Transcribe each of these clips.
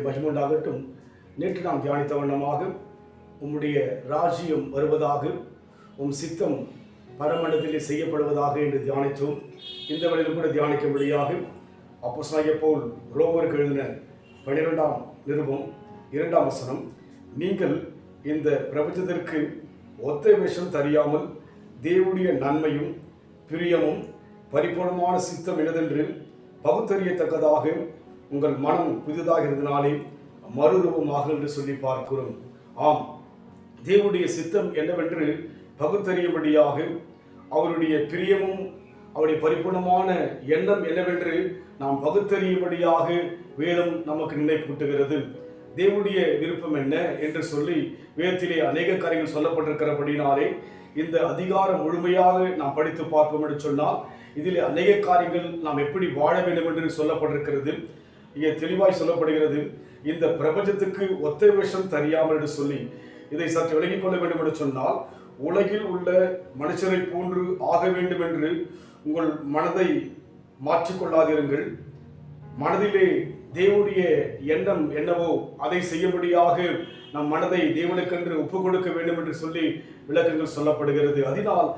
மகிமுண்டாகட்டும். நேற்று நாம் தியானித்த வண்ணமாக உம்முடைய ராஜ்யம் வருவதாக, உம் சித்தம் பரமண்டலத்திலே செய்யப்படுவதாக என்று தியானித்தோம். இந்த வழியில் கூட தியானிக்கும்படியாக அப்போஸ்தலனாகிய பவுல் ரோமருக்கு எழுதின 12ஆம் நிருபம் 2ஆம் வசனம், நீங்கள் இந்த பிரபஞ்சத்திற்கு ஒத்த வேஷம் தெரியாமல் தேவனுடைய நன்மையும் பிரியமும் பரிபூர்ணமான சித்தம் என்னதென்று பகுத்தறியத்தக்கதாக உங்கள் மனம் புதிதாக இருந்தனாலே மறுரூபமாக என்று சொல்லி பார்க்கிறோம். ஆம், தேவனுடைய சித்தம் என்னவென்று பகுத்தறியும்படியாக, அவருடைய பிரியமும் அவருடைய பரிபூர்ணமான எண்ணம் என்னவென்று நாம் பகுத்தறியும்படியாக வேதம் நமக்கு நினைப்பூட்டுகிறது. தேவனுடைய விருப்பம் என்ன என்று சொல்லி வேதத்திலே அநேக காரியங்கள் சொல்லப்பட்டிருக்கிறபடினாலே இந்த அதிகாரம் முழுமையாக நாம் படித்து பார்ப்போம் என்று சொன்னால் இதில் அநேக காரியங்கள் நாம் எப்படி வாழ வேண்டும் என்று சொல்லப்பட்டிருக்கிறது. இங்கே தெளிவாய் சொல்லப்படுகிறது, இந்த பிரபஞ்சத்துக்கு ஒத்த வேஷம் தெரியாமல் என்று சொல்லி இதை சற்று விலகிக் கொள்ள வேண்டும் என்று சொன்னால், உலகில் உள்ள மனுஷரை போன்று ஆக வேண்டும் என்று உங்கள் மனதை மாற்றிக்கொள்ளாதிருங்கள். மனதிலே தேவனுடைய எண்ணம் என்னவோ அதை செய்யும்படியாக நம் மனதை தேவனுக்கென்று ஒப்புக் கொடுக்க வேண்டும் என்று சொல்லி விளக்கங்கள் சொல்லப்படுகிறது. அதனால்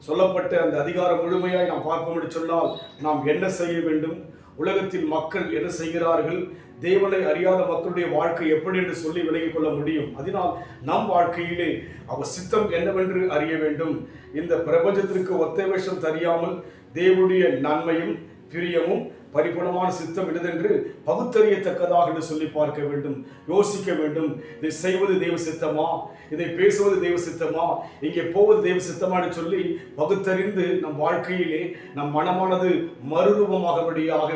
சொல்லப்பட்ட அந்த அதிகாரம் முழுமையாய் நாம் பார்ப்போம் என்று சொன்னால் நாம் என்ன செய்ய வேண்டும், உலகத்தில் மக்கள் என்ன செய்கிறார்கள், தேவனை அறியாத மக்களுடைய வாழ்க்கை எப்படி என்று சொல்லி விலகிக் கொள்ள முடியும். அதனால் நம் வாழ்க்கையிலே அவர் சித்தம் என்னவென்று அறிய வேண்டும். இந்த பிரபஞ்சத்திற்கு ஒத்த வேஷம் தெரியாமல் தேவனுடைய நன்மையும் பிரியமும் பரிபூர்ணமான சித்தம் என்னதென்று பகுத்தறியத்தக்கதாக என்று சொல்லி பார்க்க வேண்டும், யோசிக்க வேண்டும். இதை செய்வது தெய்வ சித்தமா, இதை பேசுவது தெய்வ சித்தமா, இங்கே போவது தெய்வ சித்தமா என்று சொல்லி பகுத்தறிந்து நம் வாழ்க்கையிலே நம் மனமானது மறுரூபமாகபடியாக,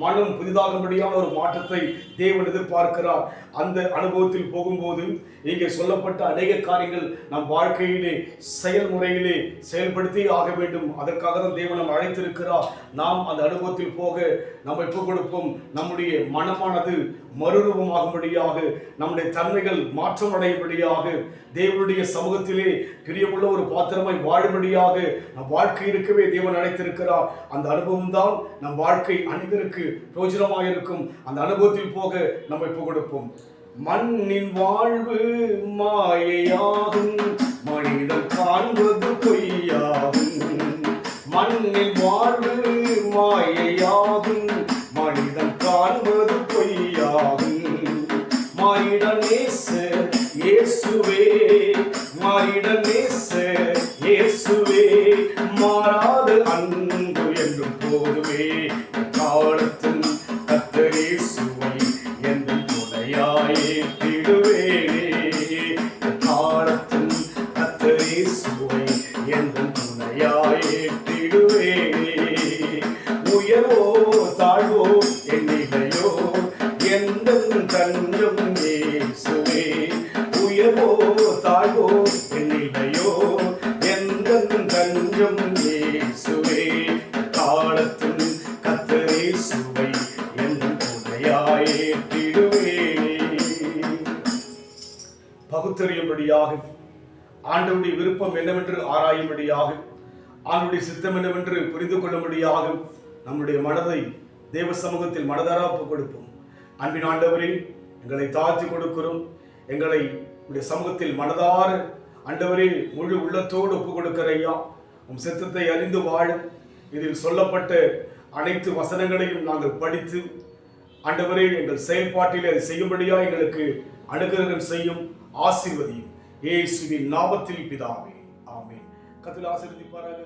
மனம் புதிதாகும்படியான ஒரு மாற்றத்தை தேவன் எதிர்பார்க்கிறார். அந்த அனுபவத்தில் போகும்போது இங்கே சொல்லப்பட்ட அநேக காரியங்கள் நம் வாழ்க்கையிலே செயல்முறையிலே செயல்படுத்தி ஆக வேண்டும். அதற்காக தான் தேவன் நாம் அழைத்திருக்கிறார். நாம் அந்த அனுபவத்தில் போக நம்ம ஒப்புக் கொடுப்போம். நம்முடைய மனமானது மறுரூபமாகும்படியாக, நம்முடைய தன்மைகள் மாற்றம் அடையும்படியாக, தேவனுடைய சமூகத்திலே பிரியமுள்ள ஒரு பாத்திரமாய் வாழும்படியாக நம் வாழ்க்கை இருக்கவே தேவன் அழைத்திருக்கிறார். அந்த அனுபவம் தான் நம் வாழ்க்கை அனைவருக்கு பிரயோஜனமாக இருக்கும். அந்த அனுபவத்தில் போக நம்ம ஒப்புக் கொடுப்போம். மண்ணின் வாழ்வு மாயையாகும், மனிதன் காண்பது பொய்யாகும். மண்ணின் வாழ்வு மாயையாகும், மனிதன் காண்பது பொய்யாகும். மானிட நேசர் இயேசுவே, மானிட நேசர் இயேசுவே, மாறாத அன்பு என்று போதுவே. காலத்தின் கர்த்தர் இயேசுவை எந்த துணையாயே திடுவேனே. காலத்தின் கர்த்தர் இயேசுவை எந்த துணையாயே திடுவேனே. உயர்வோ தாழ்வோ என்னிலையோ எந்த தஞ்சம் இயேசுவே. உயர்வோ தாழ்வோ என்னிலையோ எந்த தஞ்சம் இயேசுவே. காலத்தின் கர்த்தர் இயேசுவை எந்த துணையாயே திடுவேனே. பகுத்தறியும்படியாக, ஆண்டவருடைய விருப்பம் என்னவென்று ஆராயும்படியாக, ஆண்டவருடைய சித்தம் என்னவென்று புரிந்து கொள்ளும்படியாக நம்முடைய மனதை தேவ சமூகத்தில் மனதார ஒப்புக் கொடுப்போம். அன்பின் ஆண்டவரே, எங்களை தாழ்த்தி கொடுக்கிறோம். எங்களை உடைய சமூகத்தில் மனதார ஆண்டவரே முழு உள்ளத்தோடு ஒப்புக் கொடுக்கிற ஐயா, உம் சித்தத்தை அறிந்து வாழும். இதில் சொல்லப்பட்ட அனைத்து வசனங்களையும் நாங்கள் படித்து ஆண்டவரே எங்கள் செயல்பாட்டில் அதை செய்யும்படியா எங்களுக்கு அனுகிரகம் செய்யும், ஆசீர்வதியும். இயேசுவின் நாமத்தில் பிதாவே, ஆமென். கர்த்தர் ஆசீர்வதிப்பாராக.